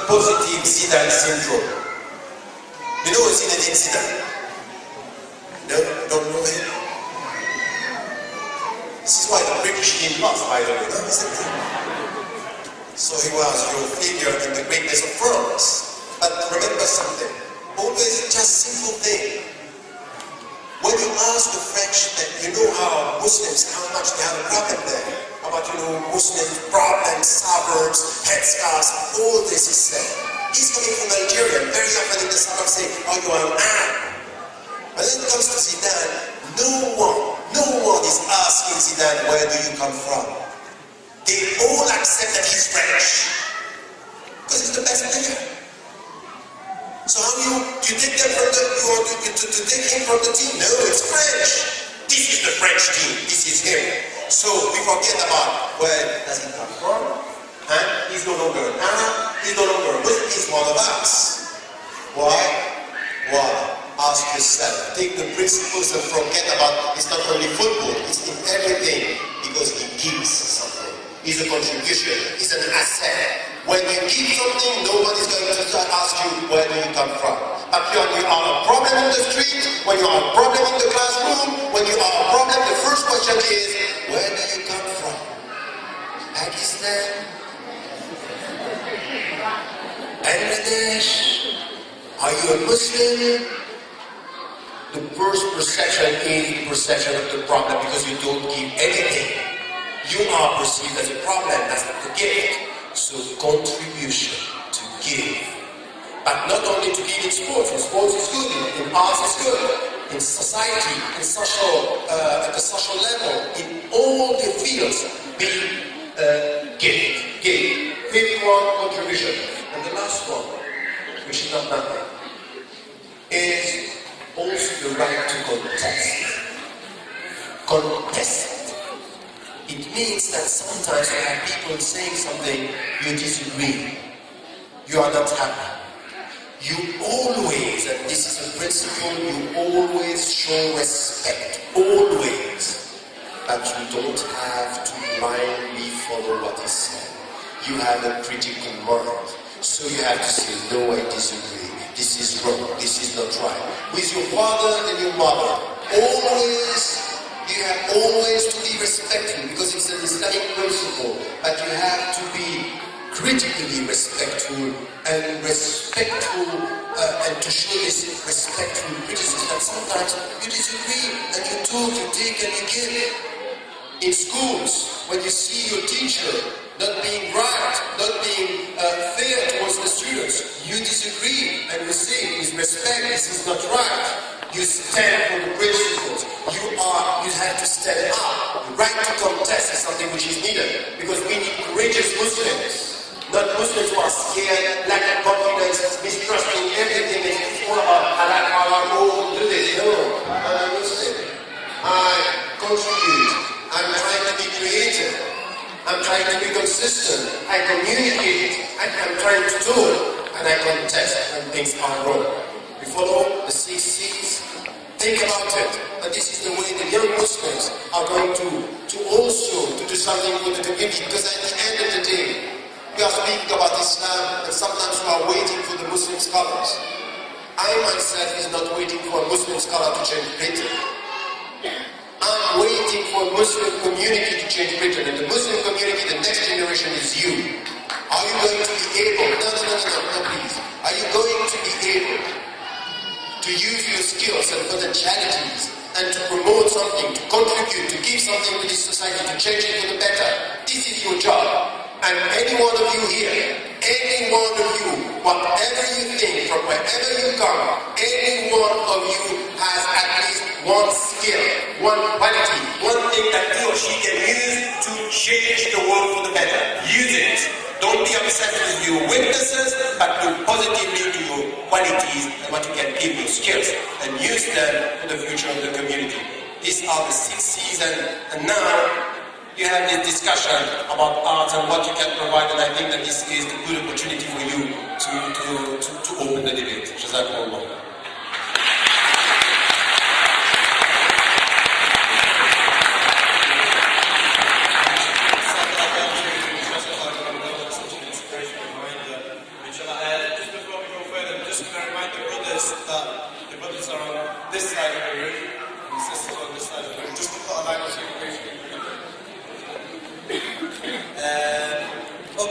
positive Zidane syndrome. You know Zinedine Zidane? No, don't know him? This is why the British team lost, by the way, no? Isn't it? So he was your failure in the greatness of France. But remember something, always just simple thing. When you ask the French that you know how Muslims, how much they have a problem there, about, you know, Muslims, problems, suburbs, headscarves, all this is said. He's coming from Nigeria, very often in the suburbs say, oh, you are an Arab. But when it comes to Zidane, no one is asking Zidane, where do you come from? They all accept that he's French. Because he's the best player. So how do you take them from to take him from the team? No, it's French. This is the French team. This is him. So we forget about where does he come from? And he's no longer an Arab. He's no longer a Muslim. He's one of us. Why? Why? Ask yourself. Take the principles and forget about. It's not only football. It's in everything because he gives something. He's a contribution. He's an asset. When you give something, nobody's going to ask you, where do you come from? But when you are a problem in the street, when you are a problem in the classroom, when you are a problem, the first question is, where do you come from? Pakistan? Bangladesh? Are you a Muslim? The first perception is the perception of the problem because you don't give anything. You are perceived as a problem, that's not the gift. So contribution to give. But not only to give in sports is good, in arts is good, in society, in social, at the social level, in all the fields, be gift. Fifth one, contribution. And the last one, which is not nothing, is also the right to contest. Contest. It means that sometimes you have people saying something you disagree. You are not happy. You always, and this is a principle, you always show respect. Always. But you don't have to blindly follow what is said. You have a critical mind. So you have to say, no, I disagree. This is wrong. This is not right. With your father and your mother, always. You have always to be respectful because it's an Islamic principle, but you have to be critically respectful and and to show this respectful criticism that sometimes you disagree and you talk, you take and you give. In schools, when you see your teacher not being right, not being fair towards the students, you disagree and you say with respect, this is not right. You stand for the principles. You have to stand up. The right to contest is something which is needed because we need courageous Muslims, not Muslims who are scared, lack of confidence, mistrusting everything. It's all about halal, do this. No, I'm a Muslim. I contribute. I'm trying to be creative. I'm trying to be consistent. I communicate. I'm trying to do it, and I contest when things are wrong. We follow the 6 C's. Think about it. And this is the way the young Muslims are going to also do something for the community. Because at the end of the day, we are speaking about Islam, and sometimes we are waiting for the Muslim scholars. I myself is not waiting for a Muslim scholar to change Britain. I'm waiting for a Muslim community to change Britain. And the Muslim community, the next generation is you. Are you going to be able? No, please. Are you going to be able to use your skills and potentialities and to promote something, to contribute, to give something to this society, to change it for the better? This is your job. And any one of you here, any one of you, whatever you think, from wherever you come, any one of you has at least one skill, one quality, one thing that he or she can use to change the world for the better. Use it. Don't be obsessed with your weaknesses, but look positively to your qualities and what you can give your skills and use them for the future of the community. These are the 6 C's, and now you have this discussion about art and what you can provide, and I think that this is a good opportunity for you to open the debate. Jazakumullah.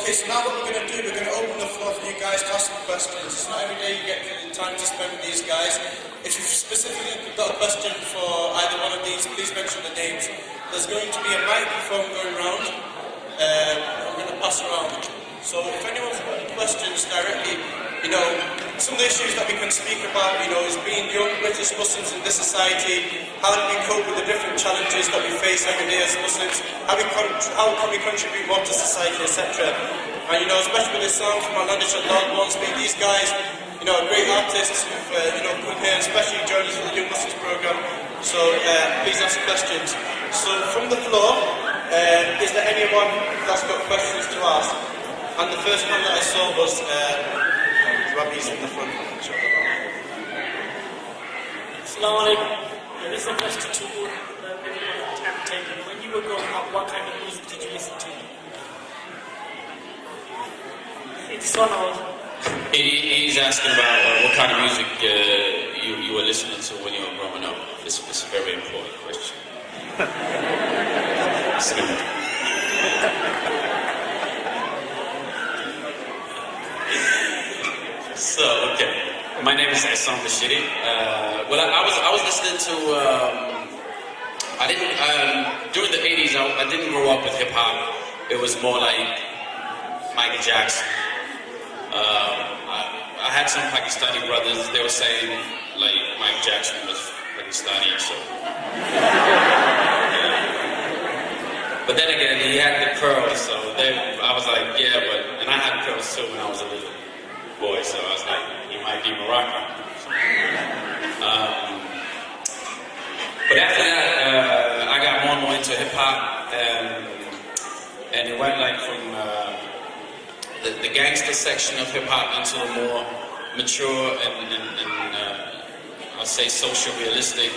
Okay, so now what we're going to do, we're going to open the floor for you guys to ask some questions. It's not every day you get the time to spend with these guys. If you've specifically got a question for either one of these, please mention the names. There's going to be a microphone going round. I'm going to pass around. So if anyone's got any questions directly, you know, some of the issues that we can speak about, you know, is being young British Muslims in this society, how do we cope with the different challenges that we face every day as Muslims, how can we contribute more to society, etc. And you know, especially with Isam from Outlandish and Dawud, Wharnsby, these guys, you know, are great artists who've, you know, come here, especially joined us for the Young Muslims program. So please ask questions. So from the floor, is there anyone that's got questions to ask? And the first one that I saw was Rabbi's in the front. Assalamu alaikum. There is a question to everyone. When you were growing up, what kind of music did you listen to? It's one of. He's asking about what kind of music you were listening to when you were growing up. It's a very important question. So, okay. My name is Isam Bachiri. Well, I was listening to. I didn't during the '80s. I didn't grow up with hip hop. It was more like Michael Jackson. I had some Pakistani brothers. They were saying like Michael Jackson was Pakistani, so. But then again, he had the curls, so I was like, yeah, and I had curls too when I was a little boy, so I was like, he might be Moroccan. But after that, I got more and more into hip hop, and it went like from the gangster section of hip hop into the more mature and I'll say social realistic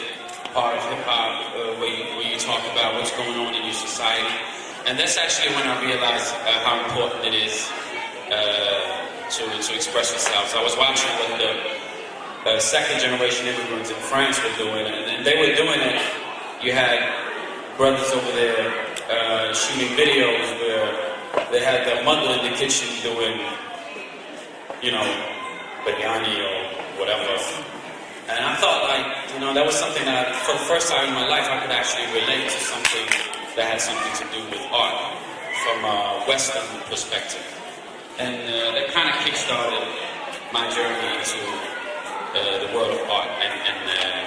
part of hip hop, where you talk about what's going on in your society, and that's actually when I realized how important it is to express yourself. So I was watching what the second generation immigrants in France were doing, and they were doing it. You had brothers over there shooting videos where they had their mother in the kitchen doing, you know, biryani or whatever. And I thought, like, you know, that was something that, for the first time in my life, I could actually relate to something that had something to do with art from a Western perspective. And that kind of kick-started my journey into the world of art and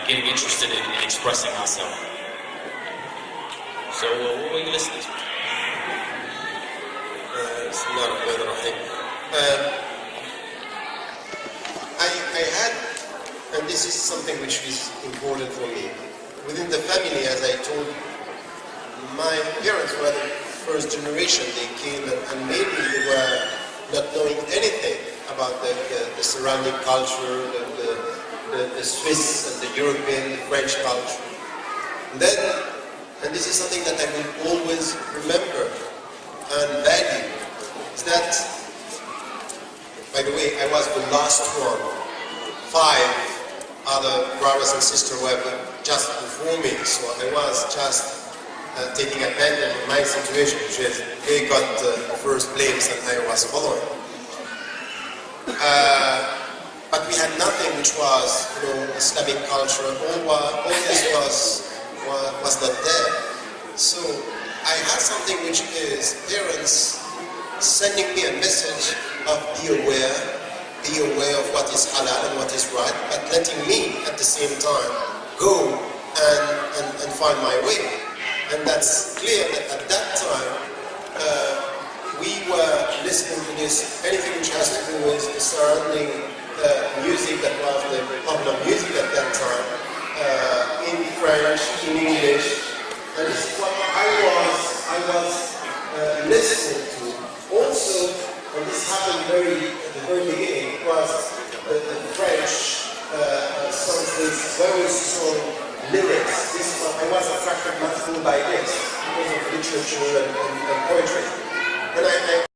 getting interested in expressing myself. So, what were you listening to? I had, and this is something which is important for me, within the family, as I told you, my parents were the first generation. They came and maybe they were not knowing anything about the surrounding culture, the Swiss and the European, the French culture. And this is something that I will always remember and value, is that, by the way, I was the last one. 5 other brothers and sisters were just before me, so I was just taking advantage of my situation, which is they got the first place and I was following. But we had nothing which was, you know, Islamic culture. All this was not there. So I had something which is parents sending me a message of be aware of what is halal and what is right, but letting me at the same time go and find my way. And that's clear that at that time we were listening to this, anything which has to do with the surrounding music that was the popular music at that time, in French, in English, and this is what I was listening to. Also, and this happened at the very beginning, was the French songs with very strong lyrics. This is what I was attracted much more by this, because of literature and poetry. And I